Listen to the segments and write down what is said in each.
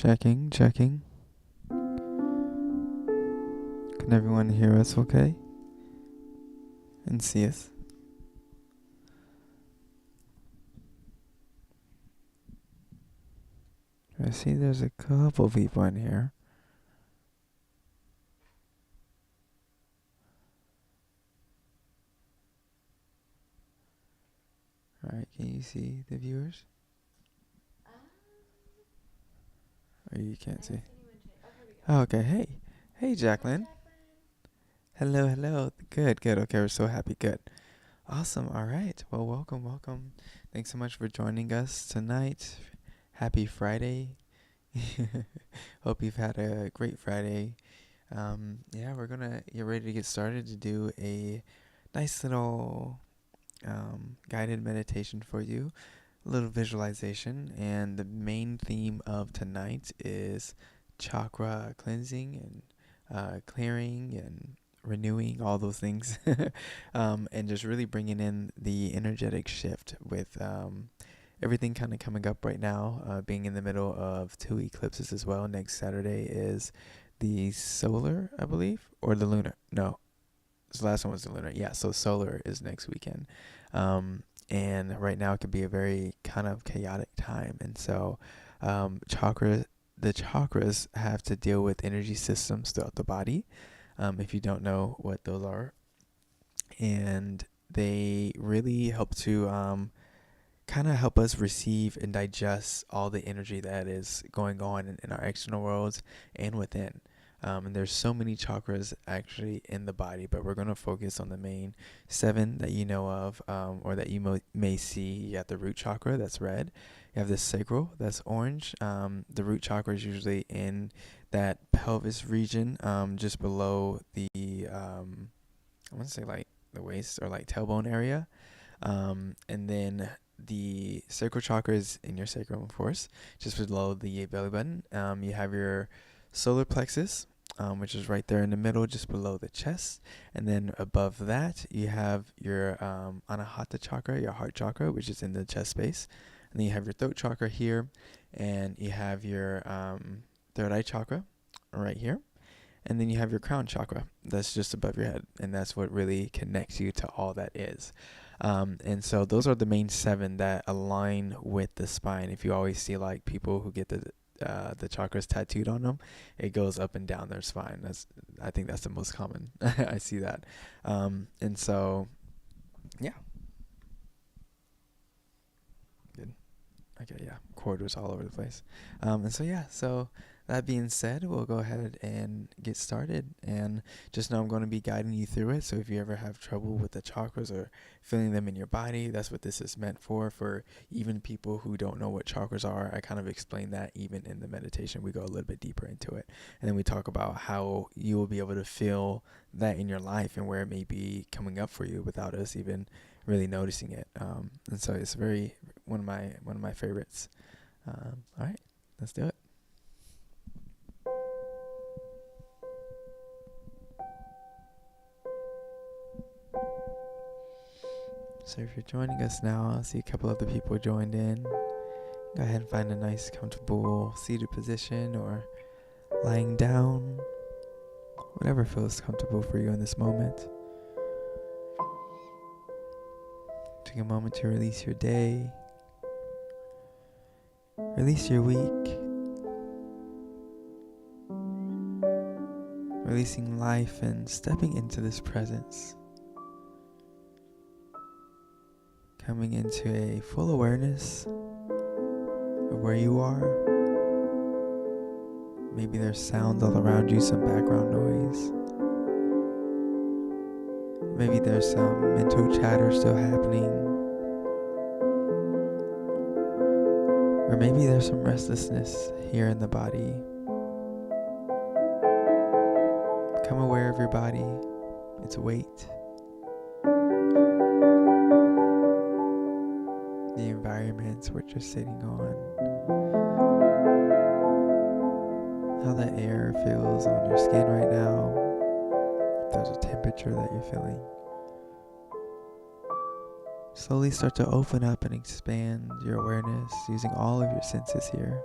Checking, checking. Can everyone hear us okay? And see us? I see there's a couple people in here. Alright, can you see the viewers? Or you can't see? Oh, okay, hey. Hey, Jacqueline. Hello, hello. Good, good. Okay, we're so happy. Good. Awesome. All right. Well, welcome, welcome. Thanks so much for joining us tonight. Happy Friday. Hope you've had a great Friday. Yeah, we're gonna get ready to get started to do a nice little guided meditation for you, a little visualization, and the main theme of tonight is chakra cleansing and clearing and renewing, all those things, and just really bringing in the energetic shift with everything kind of coming up right now, being in the middle of two eclipses as well. Next Saturday is the solar, I believe, or the lunar. No, the last one was the lunar. Yeah, so solar is next weekend. And right now it can be a very kind of chaotic time. And so the chakras have to deal with energy systems throughout the body. If you don't know what those are, and they really help to kind of help us receive and digest all the energy that is going on in our external worlds and within. And there's so many chakras actually in the body, but we're going to focus on the main 7 that you know of, or that you may see. You have the root chakra, that's red. You have the sacral, that's orange. The root chakra is usually in that pelvis region, just below the, I want to say like the waist or like tailbone area. And then the sacral chakra is in your sacrum, of course, just below the belly button. You have your solar plexus, which is right there in the middle, just below the chest. And then above that, you have your anahata chakra, your heart chakra, which is in the chest space. And then you have your throat chakra here, and you have your third eye chakra right here. And then you have your crown chakra that's just above your head, and that's what really connects you to all that is. And so those are the main 7 that align with the spine. If you always see like people who get the chakras tattooed on them, it goes up and down their spine. I think that's the most common. I see that. And so, yeah. Good. Okay, yeah. Corridors all over the place. And so, yeah. So that being said, we'll go ahead and get started. And just know I'm going to be guiding you through it. So if you ever have trouble with the chakras or feeling them in your body, that's what this is meant for. For even people who don't know what chakras are, I kind of explain that even in the meditation. We go a little bit deeper into it. And then we talk about how you will be able to feel that in your life and where it may be coming up for you without us even really noticing it. And so it's one of my favorites. All right, let's do it. So if you're joining us now, I see a couple other people joined in. Go ahead and find a nice, comfortable seated position or lying down, whatever feels comfortable for you in this moment. Take a moment to release your day, release your week, releasing life and stepping into this presence. Coming into a full awareness of where you are. Maybe there's sound all around you, some background noise. Maybe there's some mental chatter still happening. Or maybe there's some restlessness here in the body. Become aware of your body, its weight, the environment what you're sitting on, how the air feels on your skin right now, if there's a temperature that you're feeling. Slowly start to open up and expand your awareness using all of your senses here.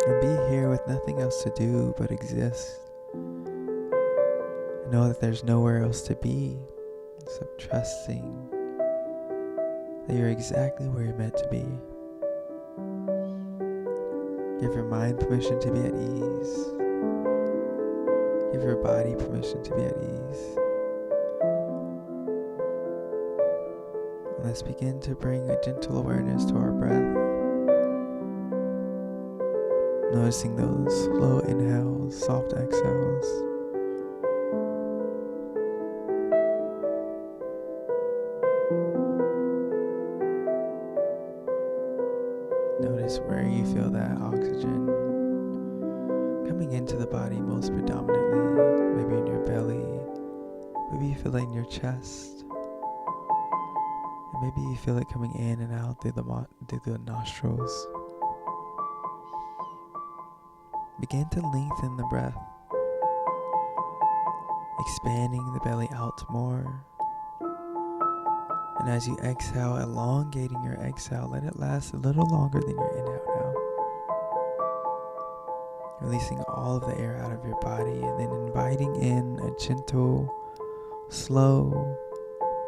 And be here with nothing else to do but exist. And know that there's nowhere else to be except trusting that you're exactly where you're meant to be. Give your mind permission to be at ease. Give your body permission to be at ease. And let's begin to bring a gentle awareness to our breath. Noticing those slow inhales, soft exhales. Notice where you feel that oxygen coming into the body most predominantly. Maybe in your belly. Maybe you feel it in your chest. And maybe you feel it coming in and out through the nostrils. Begin to lengthen the breath, expanding the belly out more. And as you exhale, elongating your exhale, let it last a little longer than your inhale now. Releasing all of the air out of your body and then inviting in a gentle, slow,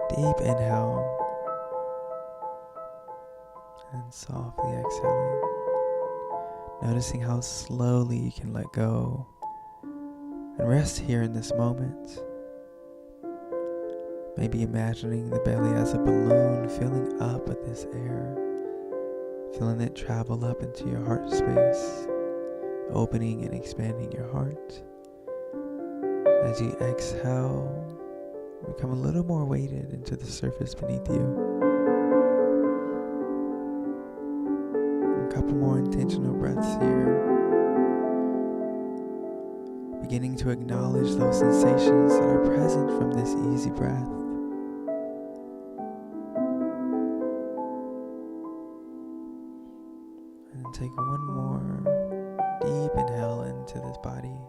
deep inhale and softly exhaling. Noticing how slowly you can let go and rest here in this moment. Maybe imagining the belly as a balloon filling up with this air, feeling it travel up into your heart space, opening and expanding your heart. As you exhale, become a little more weighted into the surface beneath you. A couple more intentional breaths here. Beginning to acknowledge those sensations that are present from this easy breath. And take one more deep inhale into this body.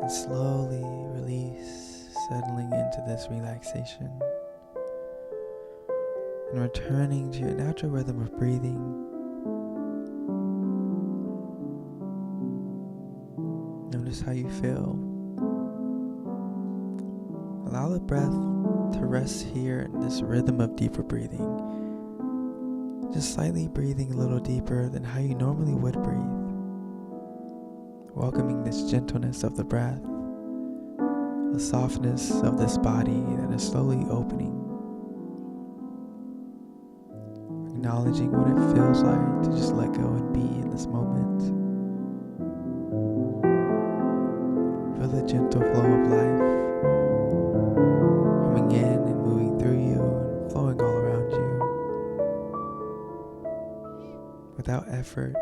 And slowly release, settling into this relaxation. And returning to your natural rhythm of breathing. Notice how you feel. Allow the breath to rest here in this rhythm of deeper breathing. Just slightly breathing a little deeper than how you normally would breathe. Welcoming this gentleness of the breath, a softness of this body that is slowly opening. Acknowledging what it feels like to just let go and be in this moment. Feel the gentle flow of life coming in and moving through you and flowing all around you. Without effort,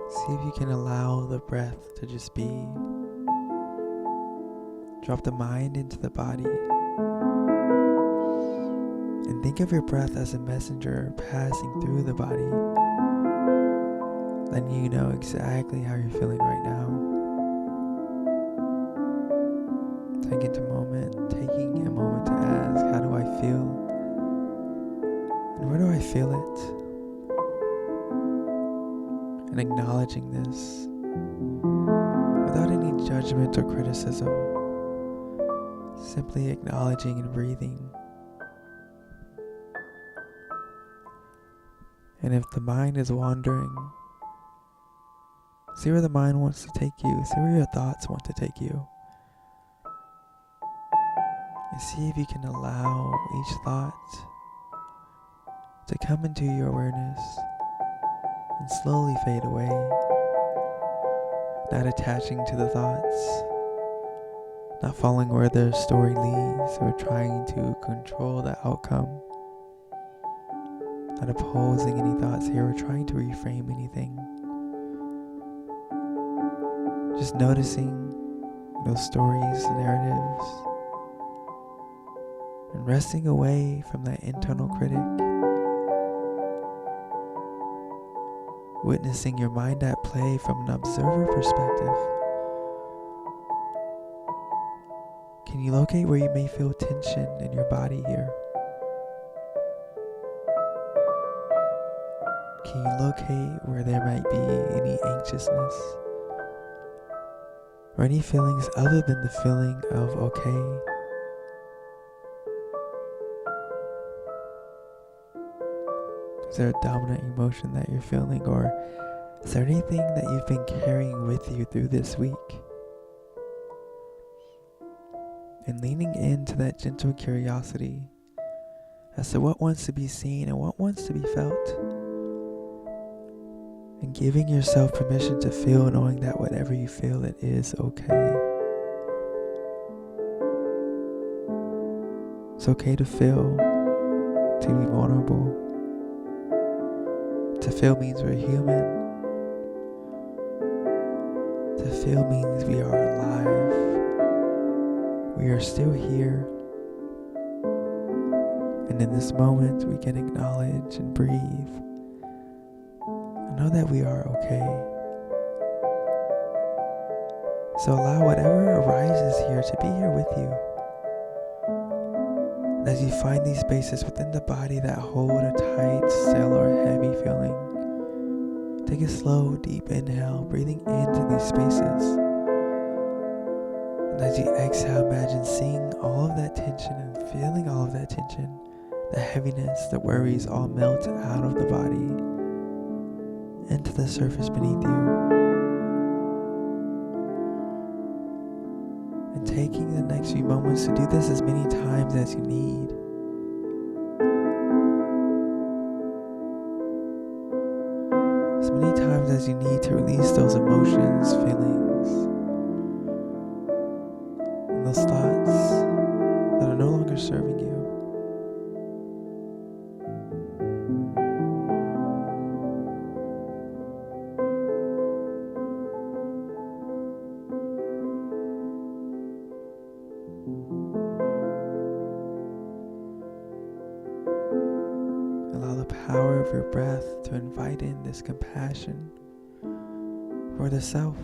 see if you can allow the breath to just be. Drop the mind into the body. And think of your breath as a messenger passing through the body, letting you know exactly how you're feeling right now. Taking a moment to ask, how do I feel? And where do I feel it? And acknowledging this without any judgment or criticism. Simply acknowledging and breathing. And if the mind is wandering, see where the mind wants to take you. See where your thoughts want to take you. And see if you can allow each thought to come into your awareness and slowly fade away. Not attaching to the thoughts, not following where the story leads or trying to control the outcome. Not opposing any thoughts here or trying to reframe anything. Just noticing those stories, narratives, and resting away from that internal critic. Witnessing your mind at play from an observer perspective. Can you locate where you may feel tension in your body here? Can you locate where there might be any anxiousness or any feelings other than the feeling of okay? Is there a dominant emotion that you're feeling, or is there anything that you've been carrying with you through this week? And leaning into that gentle curiosity as to what wants to be seen and what wants to be felt. And giving yourself permission to feel, knowing that whatever you feel, it is okay. It's okay to feel, to be vulnerable. To feel means we're human. To feel means we are alive. We are still here. And in this moment, we can acknowledge and breathe. And know that we are okay. So allow whatever arises here to be here with you. As you find these spaces within the body that hold a tight, still, or heavy feeling, take a slow, deep inhale, breathing into these spaces. And as you exhale, imagine seeing all of that tension and feeling all of that tension, the heaviness, the worries all melt out of the body into the surface beneath you. And taking the next few moments to do this as many times as you need. As many times as you need to release those emotions, feelings, and those thoughts that are no longer serving you. Allow the power of your breath to invite in this compassion for the self.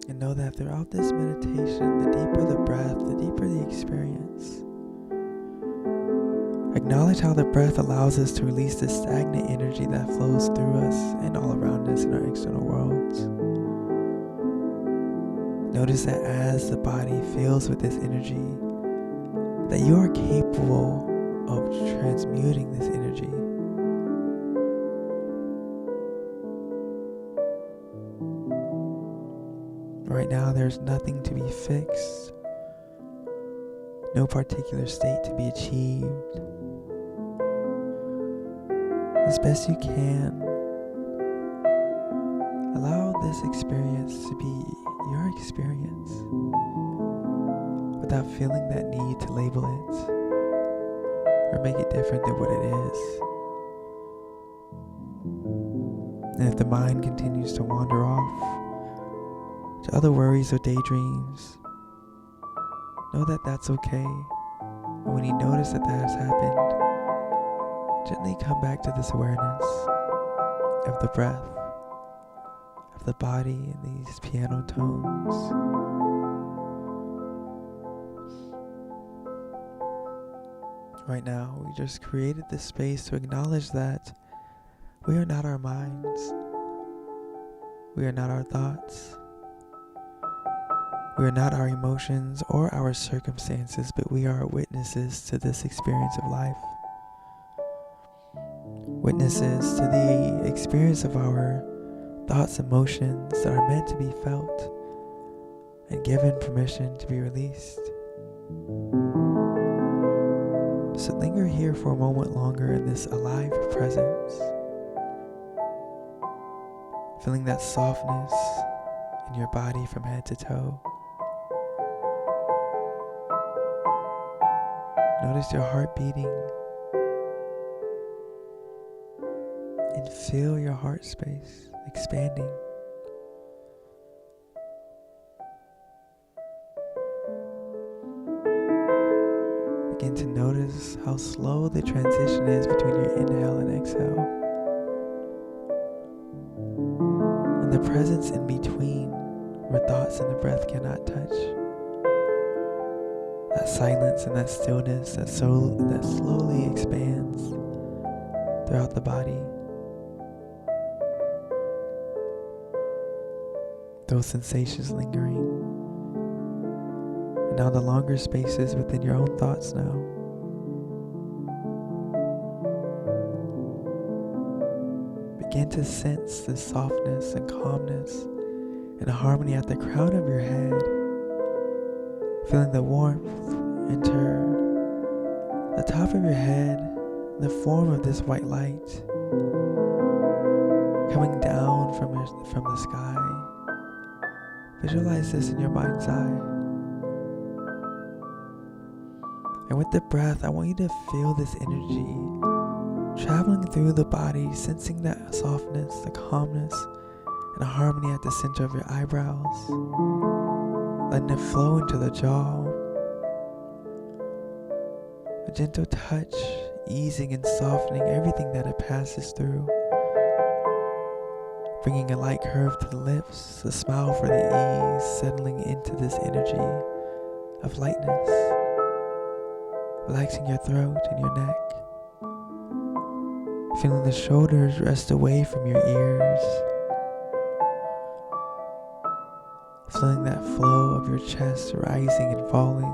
And know that throughout this meditation, the deeper the breath, the deeper the experience. Acknowledge how the breath allows us to release the stagnant energy that flows through us and all around us in our external worlds. Notice that as the body fills with this energy, that you are capable of transmuting this energy. Right now, there's nothing to be fixed, no particular state to be achieved. As best you can, allow this experience to be your experience without feeling that need to label it or make it different than what it is. And if the mind continues to wander off to other worries or daydreams, know that that's okay. And when you notice that that has happened, gently come back to this awareness of the breath, of the body, and these piano tones. Right now, we just created this space to acknowledge that we are not our minds. We are not our thoughts. We are not our emotions or our circumstances, but we are witnesses to this experience of life. Witnesses to the experience of our thoughts, emotions that are meant to be felt and given permission to be released. So linger here for a moment longer in this alive presence, feeling that softness in your body from head to toe. Notice your heart beating and feel your heart space expanding. Begin to notice how slow the transition is between your inhale and exhale, and the presence in between where thoughts and the breath cannot touch. that silence and that stillness that slowly expands throughout the body. Those sensations lingering. And now the longer spaces within your own thoughts now. Begin to sense the softness and calmness and harmony at the crown of your head. Feeling the warmth enter the top of your head in the form of this white light coming down from the sky. Visualize this in your mind's eye. And with the breath, I want you to feel this energy traveling through the body, sensing that softness, the calmness, and harmony at the center of your eyebrows. Letting it flow into the jaw. A gentle touch, easing and softening everything that it passes through. Bringing a light curve to the lips, a smile for the ease, settling into this energy of lightness. Relaxing your throat and your neck. Feeling the shoulders rest away from your ears. Feeling that flow of your chest rising and falling.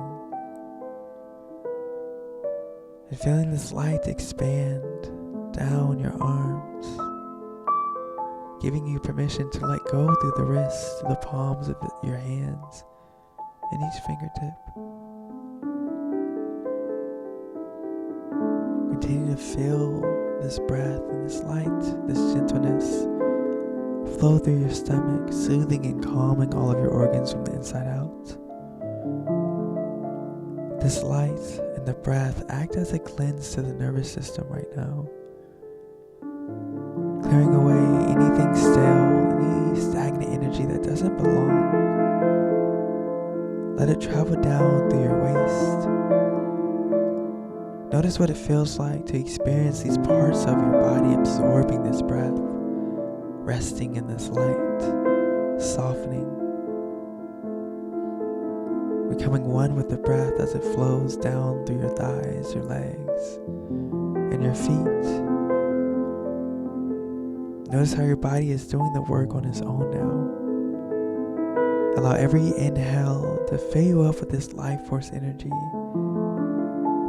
And feeling this light expand down your arms. Giving you permission to let go through the wrists to the palms of your hands and each fingertip. Continue to feel this breath and this light, this gentleness flow through your stomach, soothing and calming all of your organs from the inside out. This light and the breath act as a cleanse to the nervous system right now. Clearing away anything stale, any stagnant energy that doesn't belong. Let it travel down through your waist. Notice what it feels like to experience these parts of your body absorbing this breath, resting in this light, softening, becoming one with the breath as it flows down through your thighs, your legs, and your feet. Notice how your body is doing the work on its own now. Allow every inhale to fill you up with this life force energy.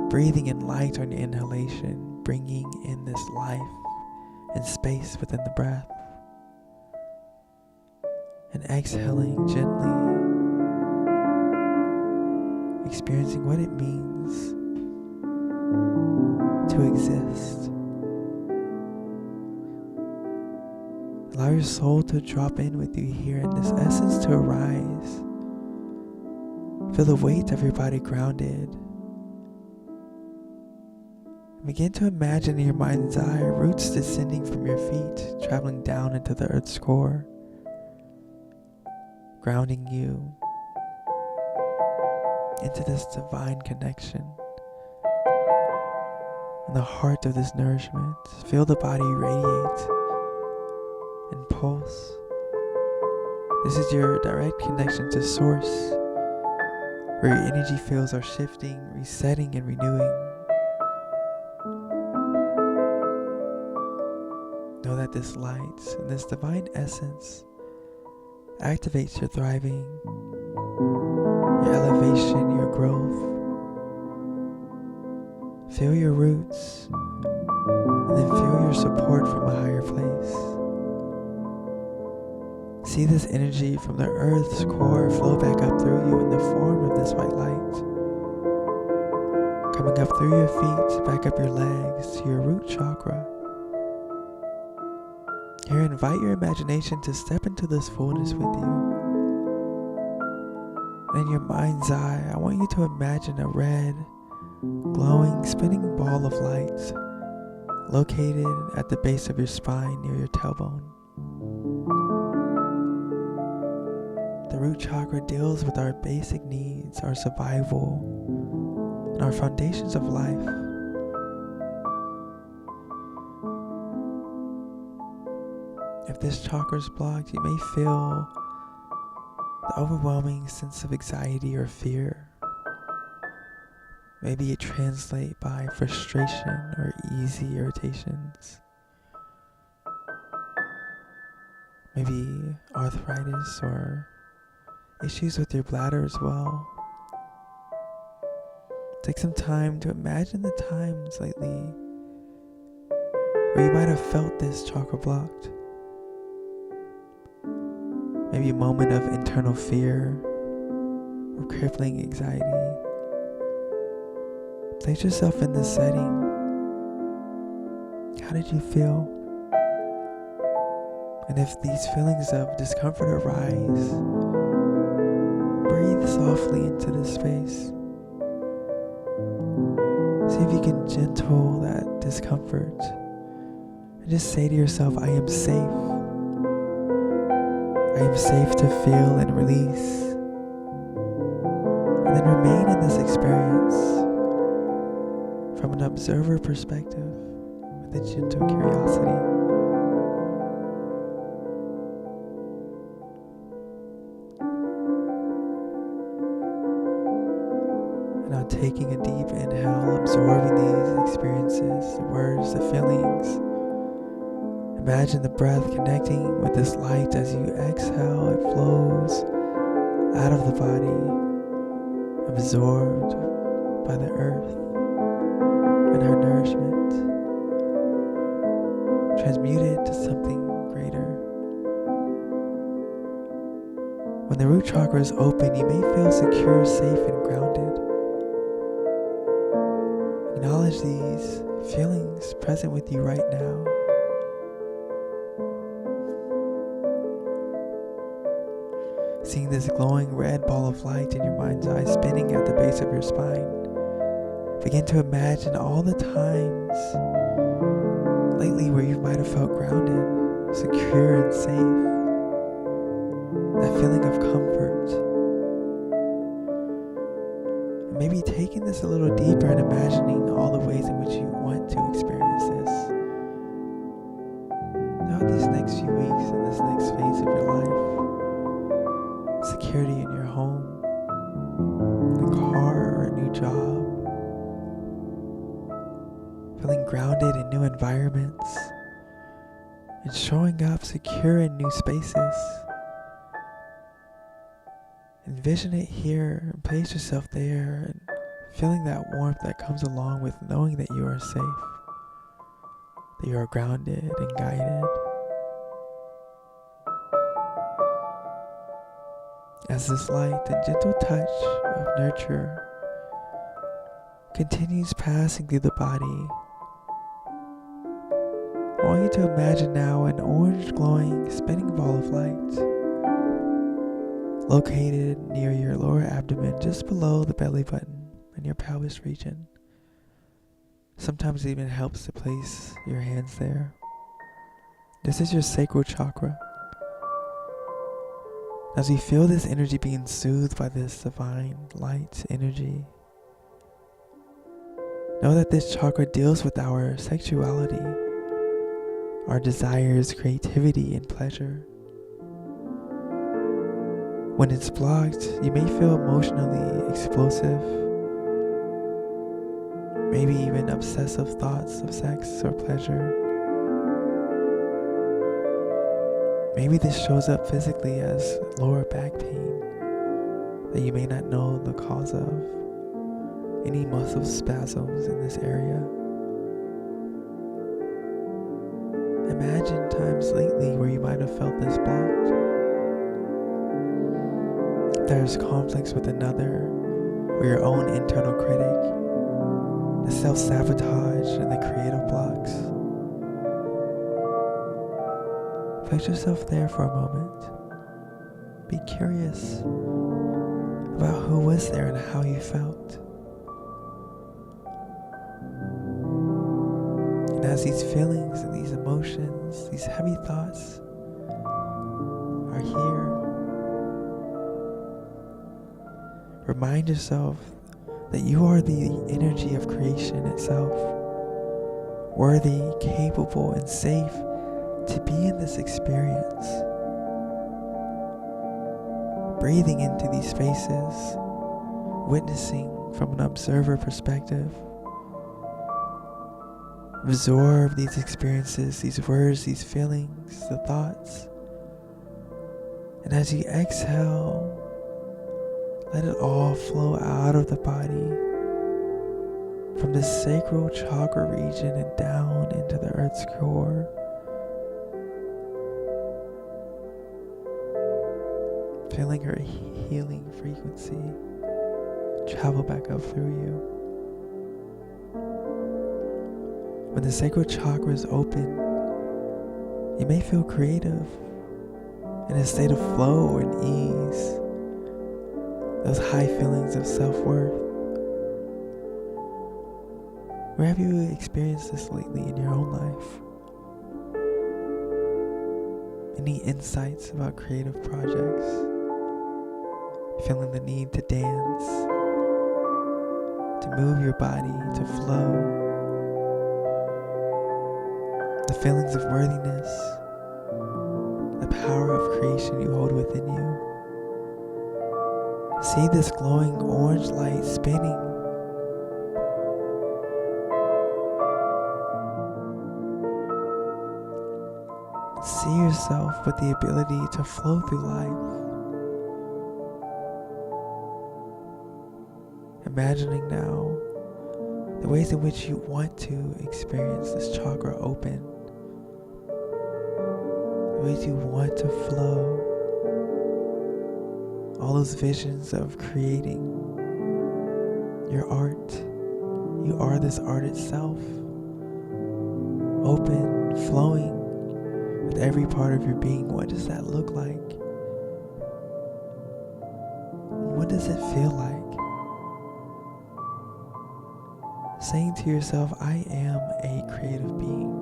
Breathing in light on your inhalation, bringing in this life and space within the breath. And exhaling gently, experiencing what it means to exist. Allow your soul to drop in with you here and this essence to arise. Feel the weight of your body grounded. Begin to imagine in your mind's eye roots descending from your feet, traveling down into the earth's core, grounding you into this divine connection. In the heart of this nourishment, feel the body radiate and pulse. This is your direct connection to Source, where your energy fields are shifting, resetting, and renewing. Know that this light and this divine essence activates your thriving, your elevation, your growth. Feel your roots, and then feel your support from a higher place. See this energy from the earth's core flow back up through you in the form of this white light. Coming up through your feet, back up your legs to your root chakra. Here, invite your imagination to step into this fullness with you. And in your mind's eye, I want you to imagine a red, glowing, spinning ball of light located at the base of your spine near your tailbone. The root chakra deals with our basic needs, our survival, and our foundations of life. If this chakra is blocked, you may feel the overwhelming sense of anxiety or fear. Maybe it translates by frustration or easy irritations. Maybe arthritis or issues with your bladder as well. Take some time to imagine the times lately where you might have felt this chakra blocked. Maybe a moment of internal fear or crippling anxiety. Place yourself in this setting. How did you feel? And if these feelings of discomfort arise, breathe softly into this space. See if you can gentle that discomfort and just say to yourself, I am safe. I am safe to feel and release. And then remain in this experience from an observer perspective with a gentle curiosity. And now taking a deep inhale, absorbing these experiences, the words, the feelings. Imagine the breath connecting with this light. As you exhale, it flows out of the body, absorbed by the earth and her nourishment, transmuted to something greater. When the root chakra is open, you may feel secure, safe, and grounded. Acknowledge these feelings present with you right now. Seeing this glowing red ball of light in your mind's eye spinning at the base of your spine. Begin to imagine all the times lately where you might have felt grounded, secure, and safe. That feeling of comfort. And maybe taking this a little deeper and imagining all the ways in which you want to experience this. Throughout these next few weeks and this next phase of your life. Security in your home, a car, or a new job. Feeling grounded in new environments and showing up secure in new spaces. Envision it here and place yourself there and feeling that warmth that comes along with knowing that you are safe, that you are grounded and guided. As this light and gentle touch of nurture continues passing through the body, I want you to imagine now an orange glowing spinning ball of light located near your lower abdomen, just below the belly button and your pelvis region. Sometimes it even helps to place your hands there. This is your sacral chakra. As you feel this energy being soothed by this divine light energy, know that this chakra deals with our sexuality, our desires, creativity, and pleasure. When it's blocked, you may feel emotionally explosive, maybe even obsessive thoughts of sex or pleasure. Maybe this shows up physically as lower back pain that you may not know the cause of. Any muscle spasms in this area. Imagine times lately where you might have felt this blocked. If there's conflicts with another or your own internal critic, the self-sabotage and the creative blocks. Place yourself there for a moment. Be curious about who was there and how you felt. And as these feelings and these emotions, these heavy thoughts are here, remind yourself that you are the energy of creation itself, worthy, capable, and safe to be in this experience. Breathing into these spaces, witnessing, from an observer perspective. Absorb these experiences, these words, these feelings, the thoughts. And as you exhale, let it all flow out of the body from the sacral chakra region and down into the earth's core. Feeling her healing frequency travel back up through you. When the sacral chakra is open, you may feel creative, in a state of flow and ease, those high feelings of self-worth. Where have you experienced this lately in your own life? Any insights about creative projects? Feeling the need to dance, to move your body, to flow. The feelings of worthiness, the power of creation you hold within you. See this glowing orange light spinning. See yourself with the ability to flow through life. Imagining now the ways in which you want to experience this chakra open. The ways you want to flow. All those visions of creating your art. You are this art itself. Open, flowing with every part of your being. What does that look like? What does it feel like? Saying to yourself, I am a creative being.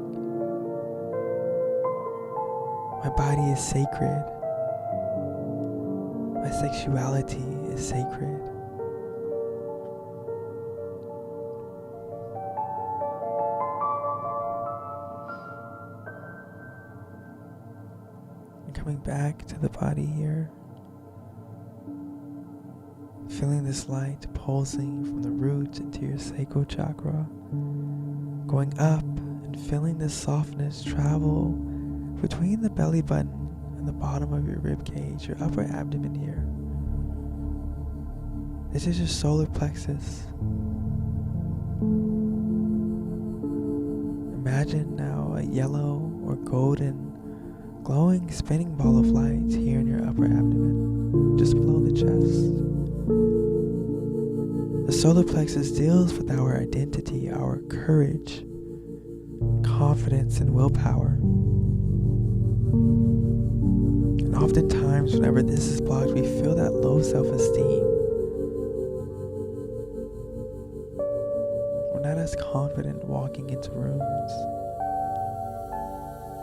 My body is sacred. My sexuality is sacred. And coming back to the body here. Feeling this light pulsing from the root into your sacral chakra, going up and feeling this softness travel between the belly button and the bottom of your rib cage, your upper abdomen here. This is your solar plexus. Imagine now a yellow or golden glowing spinning ball of light here in your upper abdomen, just below the chest. The solar plexus deals with our identity, our courage, confidence, and willpower. And oftentimes, whenever this is blocked, we feel that low self-esteem. We're not as confident walking into rooms.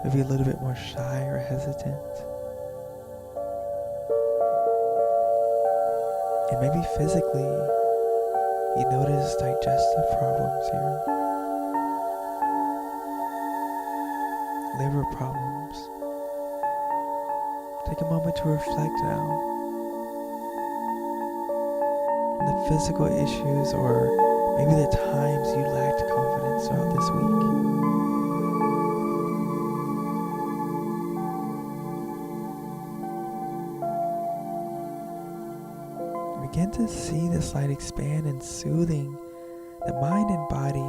Maybe a little bit more shy or hesitant. And maybe physically, you notice digestive problems here, liver problems. Take a moment to reflect now on the physical issues or maybe the times you lacked confidence throughout this week. Begin to see this light expand and soothing the mind and body,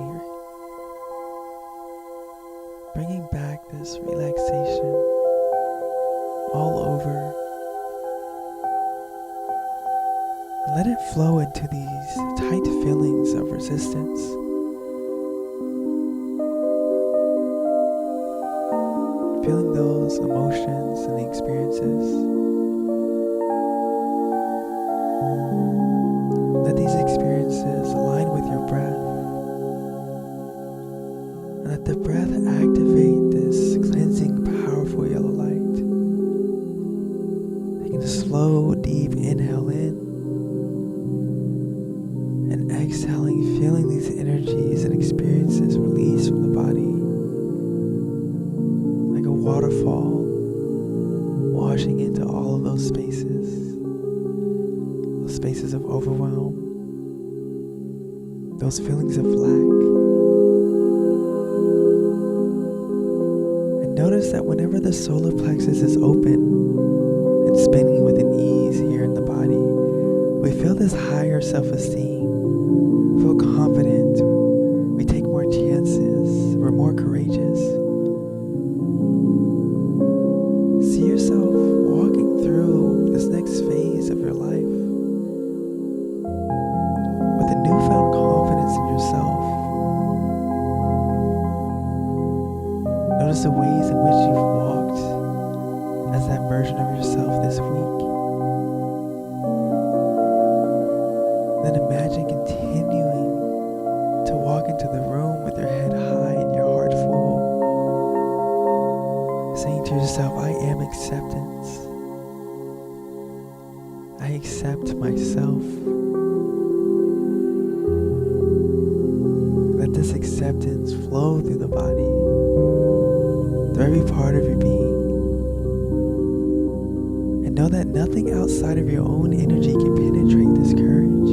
bringing back this relaxation all over. And let it flow into these tight feelings of resistance. Feeling those emotions and the experiences. Let these experiences align with your breath. And let the breath activate this cleansing, powerful yellow light. Taking a slow, deep inhale in. And exhaling, feeling these energies and experiences release from the body. Like a waterfall, washing into all of those spaces of overwhelm. those feelings of lack. And notice that whenever the solar plexus is open and spinning with an ease here in the body, we feel this higher self-esteem, feel confident, we take more chances, we're more courageous. See yourself walking through this next phase of your life with a newfound confidence in yourself. Notice the ways in which you've walked as that version of yourself this week. Then imagine continuing to walk into the room with your head high and your heart full, saying to yourself, I am acceptance. I accept myself. Let this acceptance flow through the body, through every part of your being. And know that nothing outside of your own energy can penetrate this courage.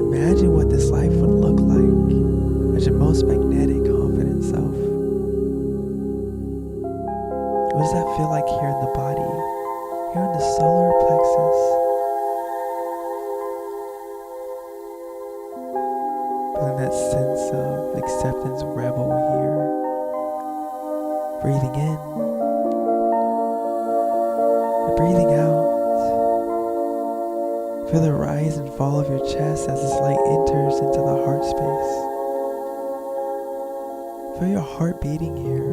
Imagine what this life would look like as your most magnetic, confident self. What does that feel like here in the body, here in the solar plexus? Feeling that sense of acceptance revel here. Breathing in and breathing out. Feel the rise and fall of your chest as this light enters into the heart space. Feel your heart beating here.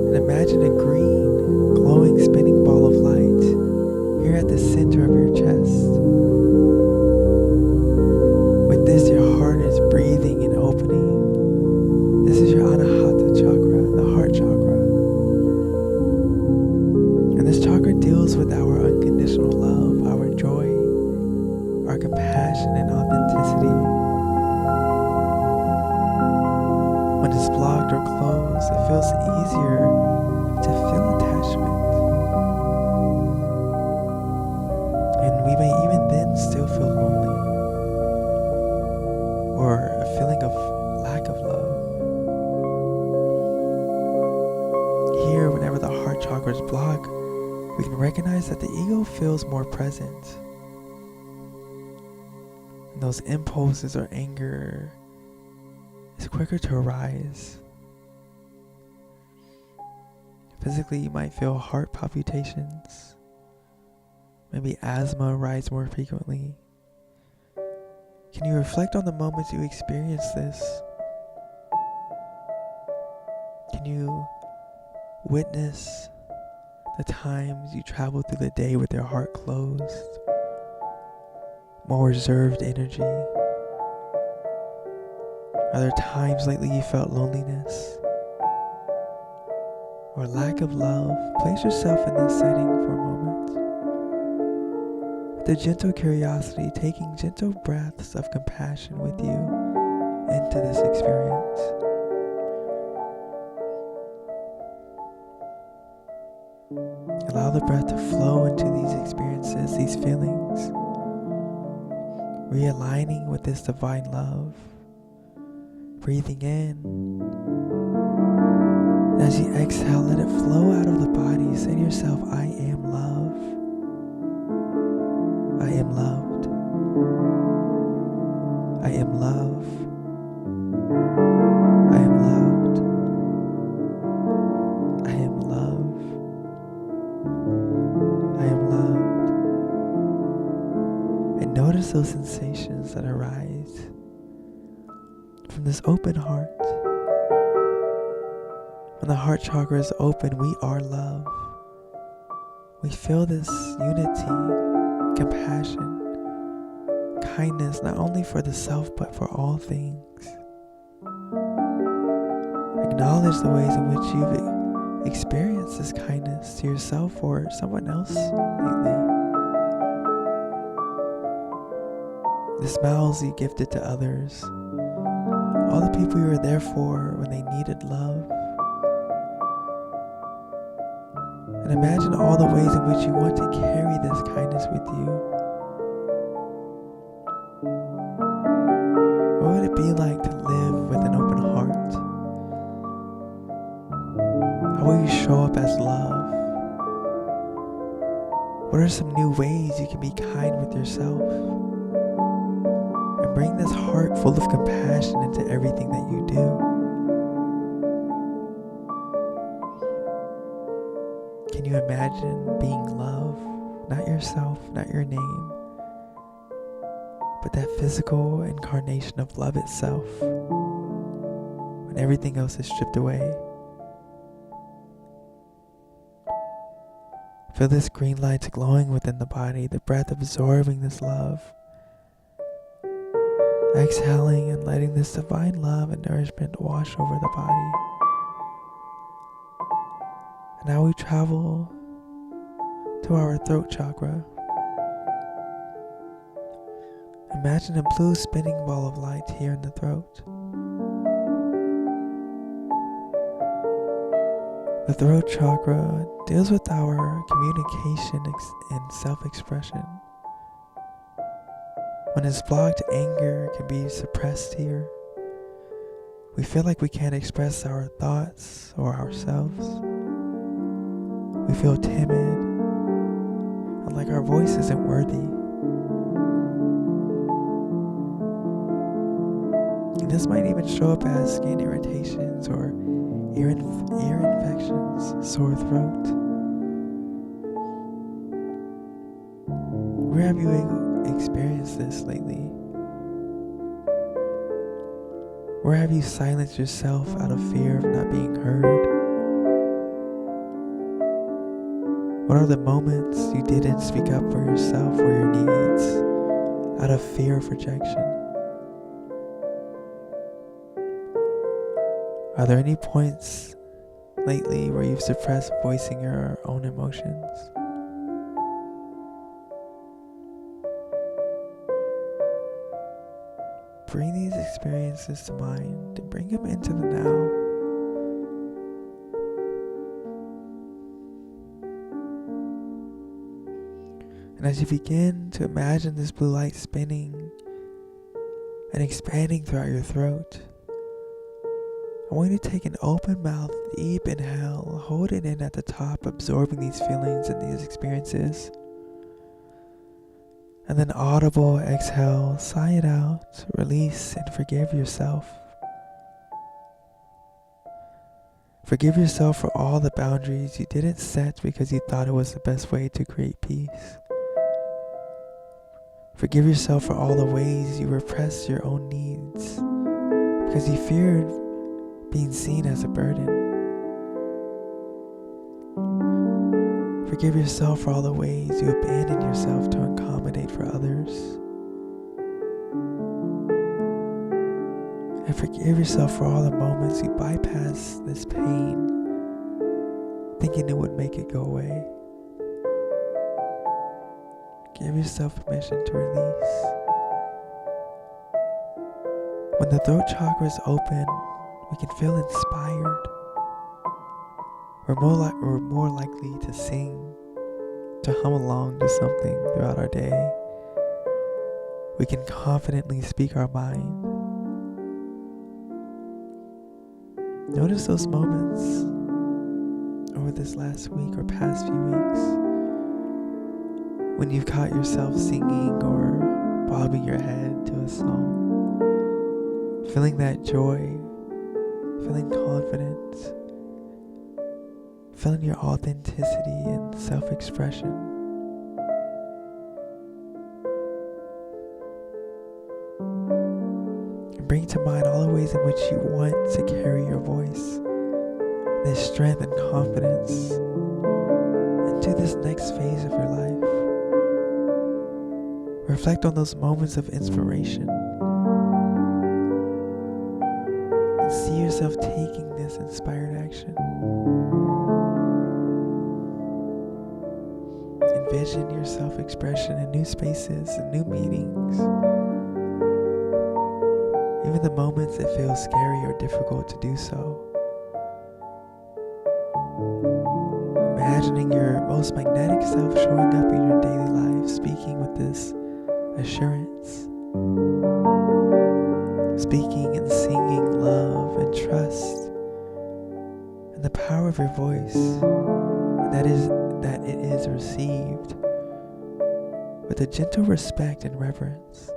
And imagine a green, glowing, spinning ball of light here at the center of your chest. With this, your heart is breathing and opening. This is your anahata chakra, the heart chakra. And this chakra deals with our unconditional love, our joy, our compassion and authenticity. When it's blocked or closed, it feels easier to feel attachment. And we may even then still feel lonely or a feeling of lack of love. Here, whenever the heart chakra is blocked, we can recognize that the ego feels more present. And those impulses or anger is quicker to arise. Physically, you might feel heart palpitations. Maybe asthma arise more frequently. Can you reflect on the moments you experienced this? Can you witness the times you travel through the day with your heart closed? More reserved energy? Are there times lately you felt loneliness or lack of love? Place yourself in this setting for a moment. With a gentle curiosity, taking gentle breaths of compassion with you into this experience. Allow the breath to flow into these experiences, these feelings, realigning with this divine love. Breathing in. As you exhale, let it flow out of the body. Say to yourself, I am love. I am loved. I am love. I am loved. I am love. I am loved. And notice those sensations that arise from this open heart. When the heart chakra is open, we are love. We feel this unity, compassion, kindness, not only for the self, but for all things. Acknowledge the ways in which you've experienced this kindness to yourself or someone else lately. The smiles you gifted to others. All the people you were there for when they needed love. And imagine all the ways in which you want to carry this kindness with you. What are some new ways you can be kind with yourself? And bring this heart full of compassion into everything that you do. Can you imagine being love? Not yourself, not your name, but that physical incarnation of love itself, when everything else is stripped away. Feel this green light glowing within the body, the breath absorbing this love, exhaling and letting this divine love and nourishment wash over the body. And now we travel to our throat chakra. Imagine a blue spinning ball of light here in the throat. The throat chakra deals with our communication and self-expression. When it's blocked, anger can be suppressed here. We feel like we can't express our thoughts or ourselves. We feel timid, and like our voice isn't worthy. And this might even show up as skin irritations or ear infections, sore throat. Where have you experienced this lately? Where have you silenced yourself out of fear of not being heard? What are the moments you didn't speak up for yourself or your needs out of fear of rejection? Are there any points lately where you've suppressed voicing your own emotions? Bring these experiences to mind and bring them into the now. And as you begin to imagine this blue light spinning and expanding throughout your throat, I want you to take an open mouth, deep inhale, hold it in at the top, absorbing these feelings and these experiences. And then audible exhale, sigh it out, release and forgive yourself. Forgive yourself for all the boundaries you didn't set because you thought it was the best way to create peace. Forgive yourself for all the ways you repressed your own needs because you feared being seen as a burden. Forgive yourself for all the ways you abandoned yourself to accommodate for others. And forgive yourself for all the moments you bypassed this pain, thinking it would make it go away. Give yourself permission to release. When the throat chakra is open, we can feel inspired. We're more likely to sing, to hum along to something throughout our day. We can confidently speak our mind. Notice those moments over this last week or past few weeks when you've caught yourself singing or bobbing your head to a song, feeling that joy, feeling confident, feeling your authenticity and self-expression. And bring to mind all the ways in which you want to carry your voice, this strength and confidence into this next phase of your life. Reflect on those moments of inspiration and see yourself taking this inspired action. Envision your self-expression in new spaces and new meetings. Even the moments that feel scary or difficult to do so. Imagining your most magnetic self showing up in your daily life, speaking with this assurance. Speaking and singing love and trust and the power of your voice, that it is received with a gentle respect and reverence.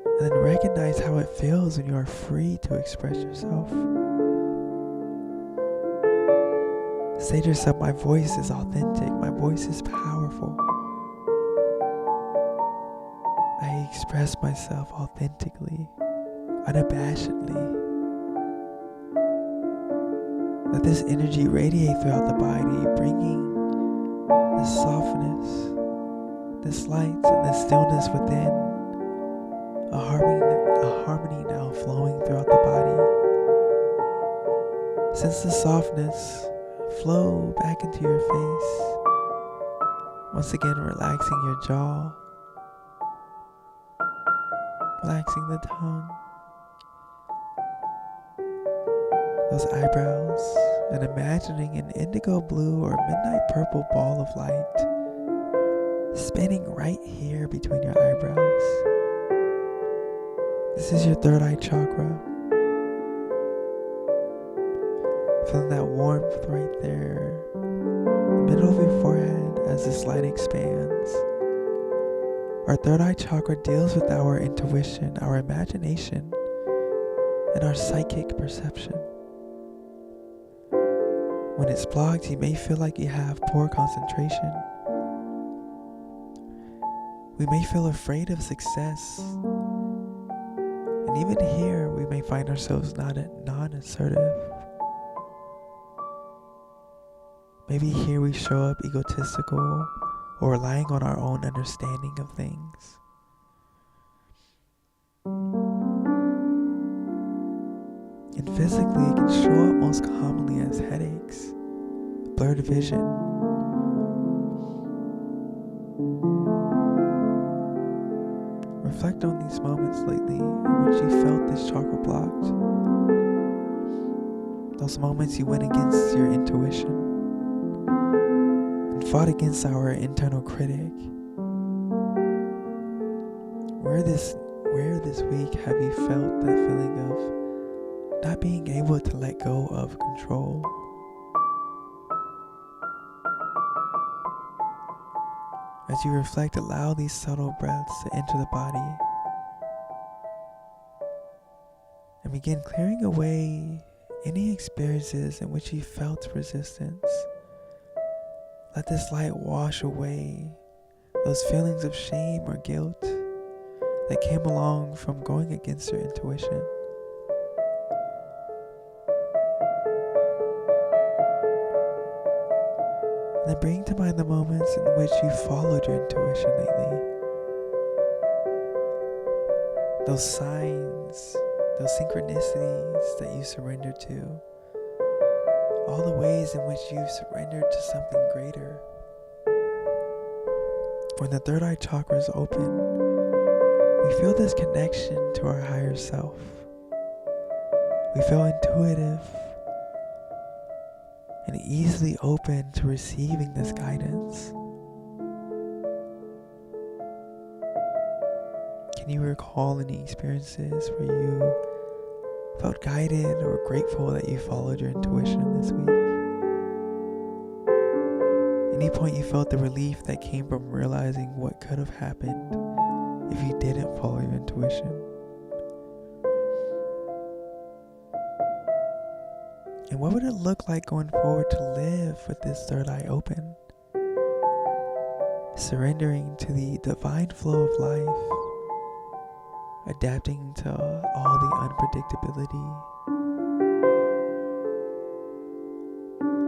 And then recognize how it feels when you are free to express yourself. Say to yourself, my voice is authentic, my voice is powerful. I express myself authentically, unabashedly. Let this energy radiate throughout the body, bringing this softness, this light, and this stillness within. A harmony now flowing throughout the body. Sense the softness flow back into your face. Once again, relaxing your jaw, relaxing the tongue, those eyebrows, and imagining an indigo blue or midnight purple ball of light spinning right here between your eyebrows. This is your third eye chakra. Feeling that warmth right there, the middle of your forehead as this light expands. Our third eye chakra deals with our intuition, our imagination, and our psychic perception. When it's blocked, you may feel like you have poor concentration. We may feel afraid of success. And even here, we may find ourselves non-assertive. Maybe here we show up egotistical or relying on our own understanding of things. And physically, it can show up most commonly as headaches, blurred vision. Reflect on these moments lately in which you felt this chakra blocked. Those moments you went against your intuition and fought against our internal critic. Where this week have you felt that feeling of not being able to let go of control? As you reflect, allow these subtle breaths to enter the body and begin clearing away any experiences in which you felt resistance. Let this light wash away those feelings of shame or guilt that came along from going against your intuition. And then bring to mind the moments in which you followed your intuition lately. Those signs, those synchronicities that you surrendered to. All the ways in which you surrendered to something greater. When the third eye chakra is open, we feel this connection to our higher self. We feel intuitive and easily open to receiving this guidance. Can you recall any experiences where you felt guided or grateful that you followed your intuition this week? Any point you felt the relief that came from realizing what could have happened if you didn't follow your intuition? And what would it look like going forward to live with this third eye open? Surrendering to the divine flow of life, adapting to all the unpredictability.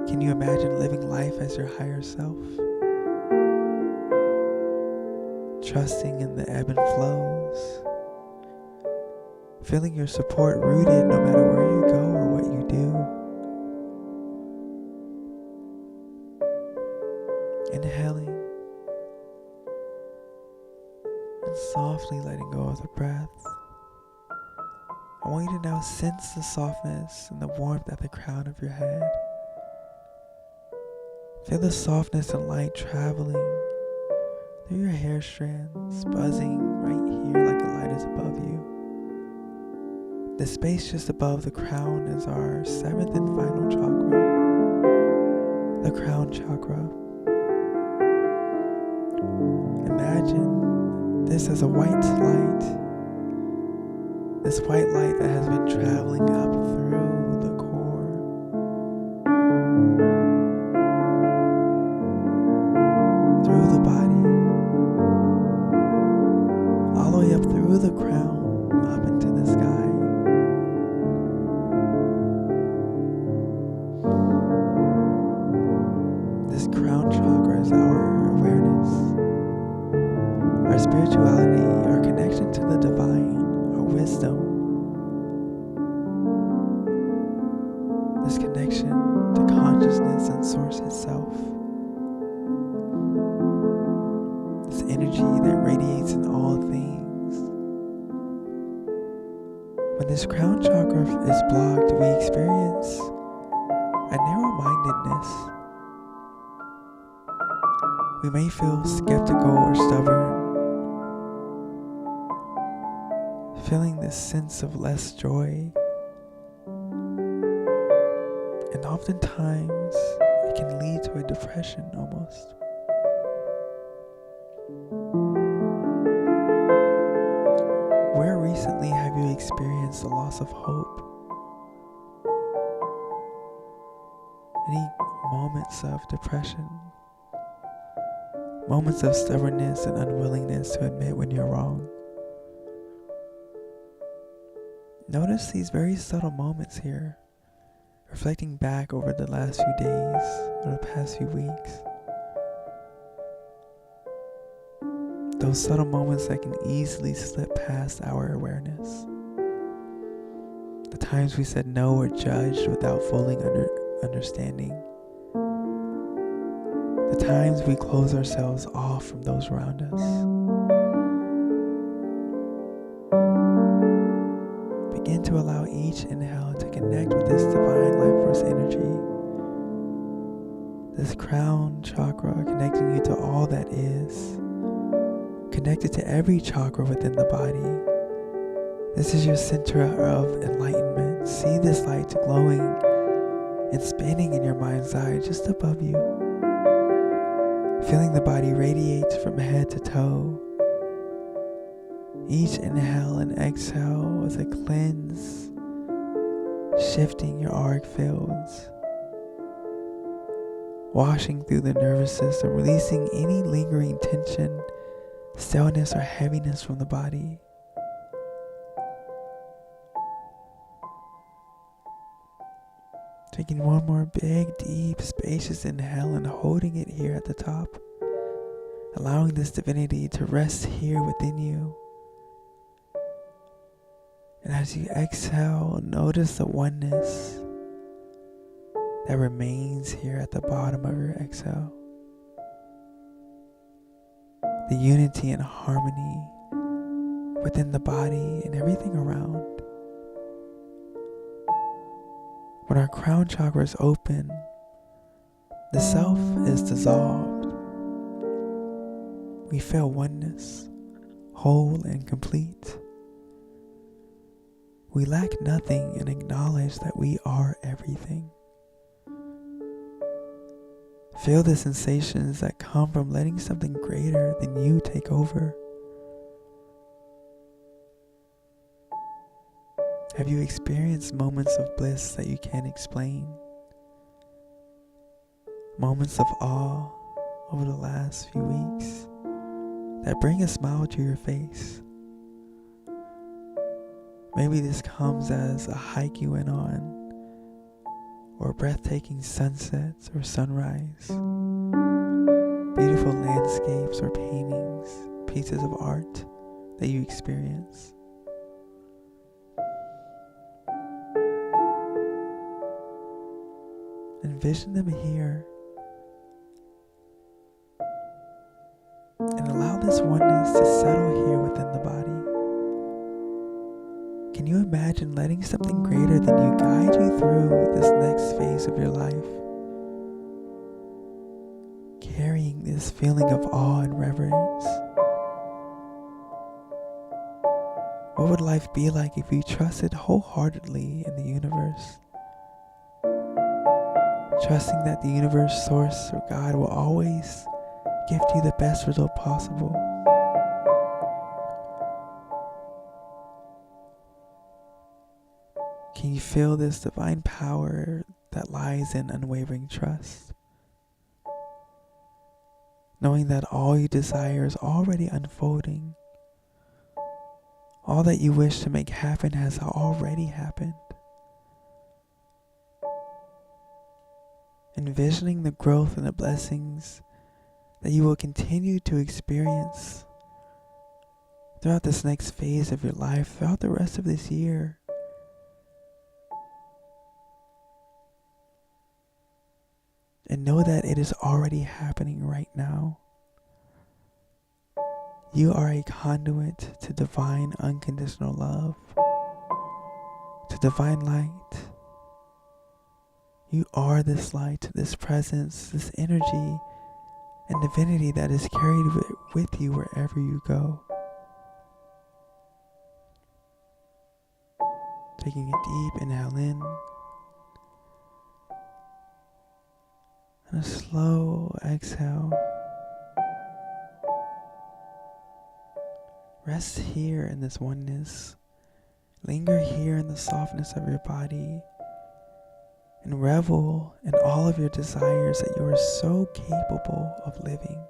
Can you imagine living life as your higher self? Trusting in the ebb and flows. Feeling your support rooted no matter where you go or what you do. Inhaling and softly letting go of the breath. I want you to now sense the softness and the warmth at the crown of your head. Feel the softness and light traveling through your hair strands, buzzing right here like the light is above you. The space just above the crown is our seventh and final chakra, the crown chakra. Imagine this as a white light. This white light that has been traveling up through the core, through the body, all the way up through the crown, up into the sky. This crown chakra is our awareness, our spirituality, our connection to the divine, our wisdom, this connection to consciousness and source itself, this energy that radiates in all things. When this crown chakra is blocked, we experience a narrow-mindedness. We may feel skeptical or stubborn, feeling this sense of less joy, and oftentimes it can lead to a depression almost. Where recently have you experienced the loss of hope? Any moments of depression? Moments of stubbornness and unwillingness to admit when you're wrong? Notice these very subtle moments here, reflecting back over the last few days or the past few weeks. Those subtle moments that can easily slip past our awareness. The times we said no or judged without fully understanding. The times we close ourselves off from those around us. Begin to allow each inhale to connect with this divine life force energy. This crown chakra connecting you to all that is. Connected to every chakra within the body. This is your center of enlightenment. See this light glowing and spinning in your mind's eye just above you. Feeling the body radiate from head to toe. Each inhale and exhale is a cleanse, shifting your auric fields, washing through the nervous system, releasing any lingering tension, stillness, or heaviness from the body. Taking one more big, deep, spacious inhale and holding it here at the top. Allowing this divinity to rest here within you. And as you exhale, notice the oneness that remains here at the bottom of your exhale. The unity and harmony within the body and everything around. When our crown chakra is open, the self is dissolved. We feel oneness, whole and complete. We lack nothing and acknowledge that we are everything. Feel the sensations that come from letting something greater than you take over. Have you experienced moments of bliss that you can't explain? Moments of awe over the last few weeks that bring a smile to your face. Maybe this comes as a hike you went on, or breathtaking sunsets or sunrise, beautiful landscapes or paintings, pieces of art that you experience. Envision them here and allow this oneness to settle here within the body. Can you imagine letting something greater than you guide you through this next phase of your life? Carrying this feeling of awe and reverence. What would life be like if you trusted wholeheartedly in the universe? Trusting that the universe, source, or God will always gift you the best result possible. Can you feel this divine power that lies in unwavering trust? Knowing that all you desire is already unfolding. All that you wish to make happen has already happened. Envisioning the growth and the blessings that you will continue to experience throughout this next phase of your life, throughout the rest of this year. And know that it is already happening right now. You are a conduit to divine unconditional love, to divine light. You are this light, this presence, this energy, and divinity that is carried with you wherever you go. Taking a deep inhale in, and a slow exhale. Rest here in this oneness. Linger here in the softness of your body. And revel in all of your desires that you are so capable of living.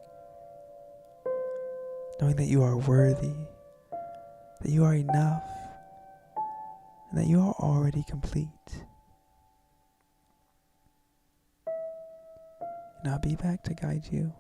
Knowing that you are worthy, that you are enough, and that you are already complete. And I'll be back to guide you.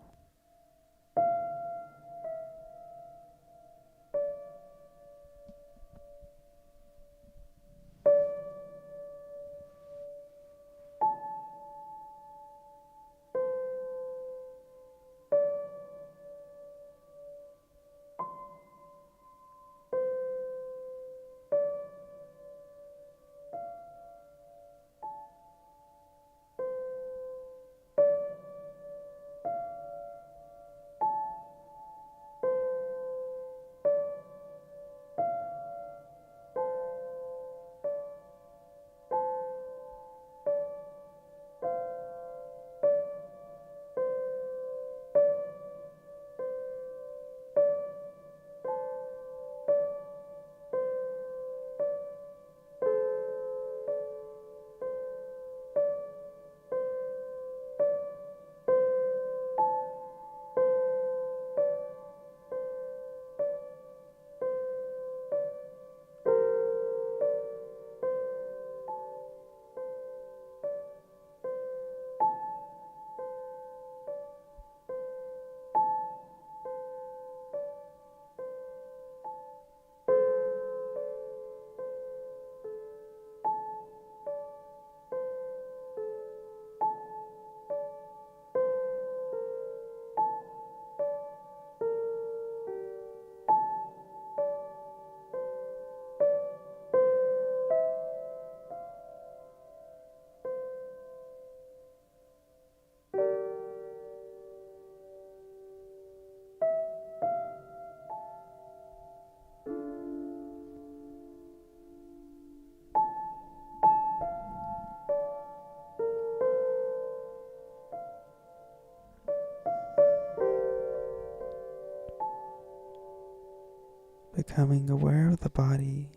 Becoming aware of the body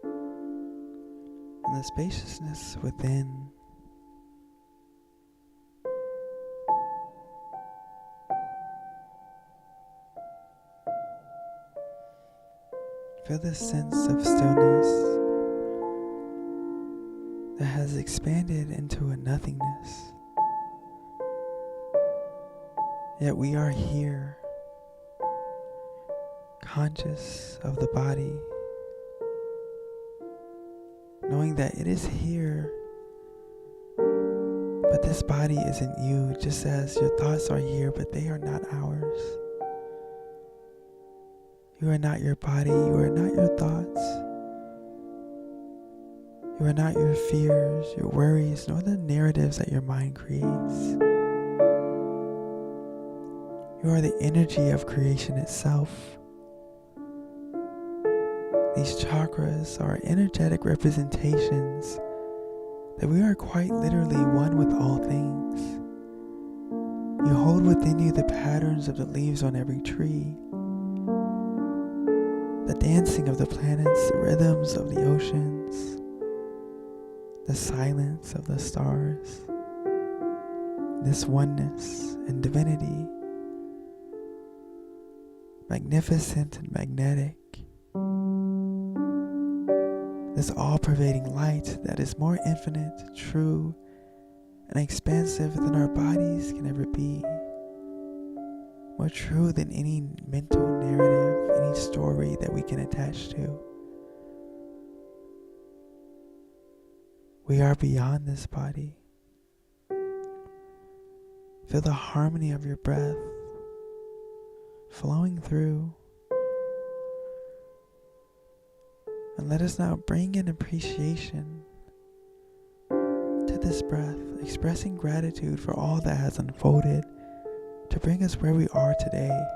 and the spaciousness within. Feel this sense of stillness that has expanded into a nothingness. Yet we are here, conscious of the body, knowing that it is here, but this body isn't you, just as your thoughts are here, but they are not ours. You are not your body, you are not your thoughts. You are not your fears, your worries, nor the narratives that your mind creates. You are the energy of creation itself. These chakras are energetic representations that we are quite literally one with all things. You hold within you the patterns of the leaves on every tree, the dancing of the planets, the rhythms of the oceans, the silence of the stars, this oneness and divinity, magnificent and magnetic, this all-pervading light that is more infinite, true, and expansive than our bodies can ever be, more true than any mental narrative, any story that we can attach to. We are beyond this body. Feel the harmony of your breath flowing through. And let us now bring in appreciation to this breath, expressing gratitude for all that has unfolded to bring us where we are today.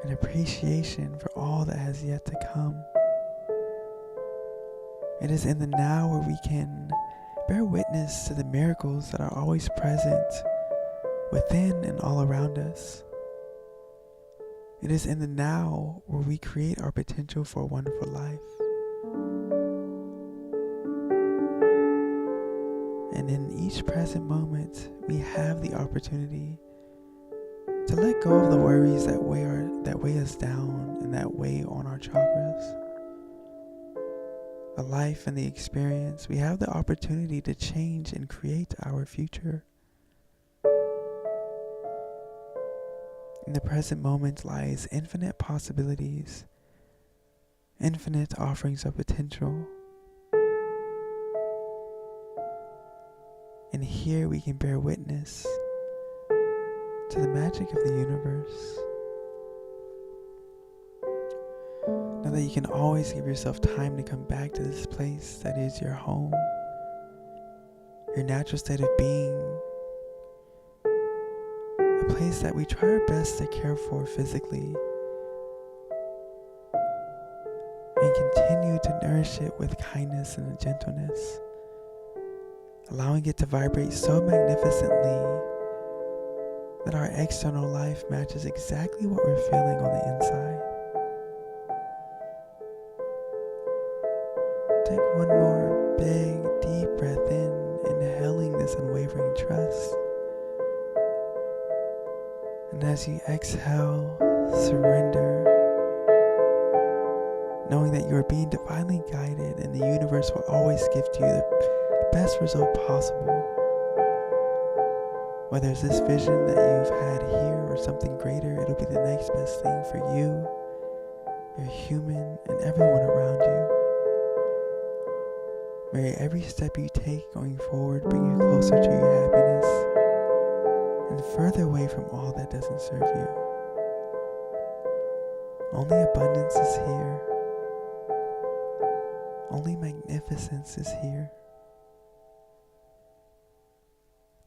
And appreciation for all that has yet to come. It is in the now where we can bear witness to the miracles that are always present within and all around us. It is in the now where we create our potential for a wonderful life. And in each present moment, we have the opportunity to let go of the worries that weigh us down and that weigh on our chakras. The life and the experience, we have the opportunity to change and create our future. In the present moment lies infinite possibilities, infinite offerings of potential. And here we can bear witness to the magic of the universe. Know that you can always give yourself time to come back to this place that is your home, your natural state of being, a place that we try our best to care for physically, and continue to nourish it with kindness and gentleness, allowing it to vibrate so magnificently that our external life matches exactly what we're feeling on the inside. Take one more big, deep breath in, inhaling this unwavering trust. And as you exhale, surrender, knowing that you are being divinely guided and the universe will always give to you the best result possible. Whether it's this vision that you've had here or something greater, it'll be the next best thing for you, your human, and everyone around you. May every step you take going forward bring you closer to your happiness and further away from all that doesn't serve you. Only abundance is here. Only magnificence is here.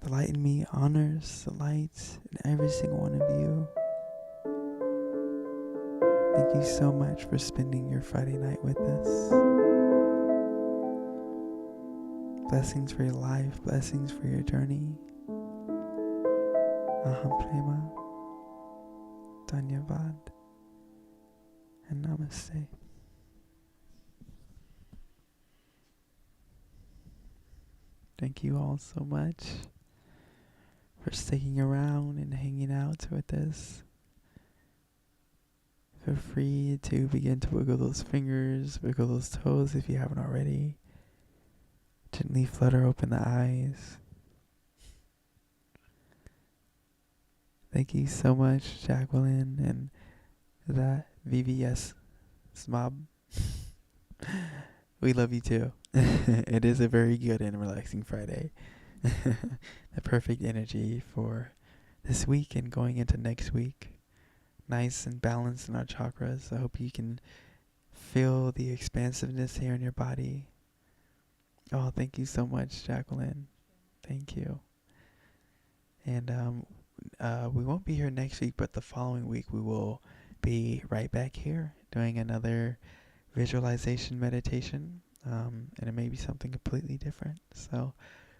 The light in me honors the light in every single one of you. Thank you so much for spending your Friday night with us. Blessings for your life, blessings for your journey. Aham Prema, Dhanyavad, and Namaste. Thank you all so much for sticking around and hanging out with us. Feel free to begin to wiggle those fingers, wiggle those toes if you haven't already. Gently flutter open the eyes. Thank you so much, Jacqueline, and that VVS Smob. We love you too. It is a very good and relaxing Friday. The perfect energy for this week and going into next week. Nice and balanced in our chakras. I hope you can feel the expansiveness here in your body. Oh, thank you so much, Jacqueline. Thank you. And we won't be here next week, but the following week we will be right back here doing another visualization meditation. And it may be something completely different. So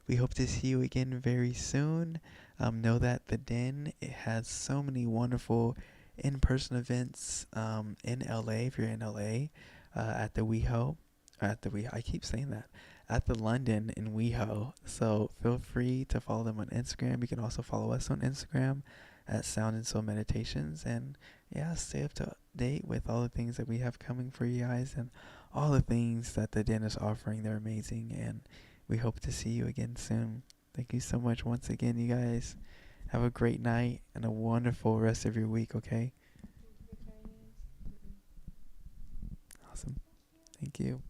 we hope to see you again very soon. Know that the Den, it has so many wonderful in-person events in LA. If you're in LA, at the WeHo, I keep saying that, at the London in WeHo. So feel free to follow them on Instagram. You can also follow us on Instagram at Sound and Soul Meditations, and yeah, stay up to date with all the things that we have coming for you guys and all the things that the Den is offering. They're amazing, and we hope to see you again soon. Thank you so much once again, you guys. Have a great night and a wonderful rest of your week, okay? Awesome. Thank you.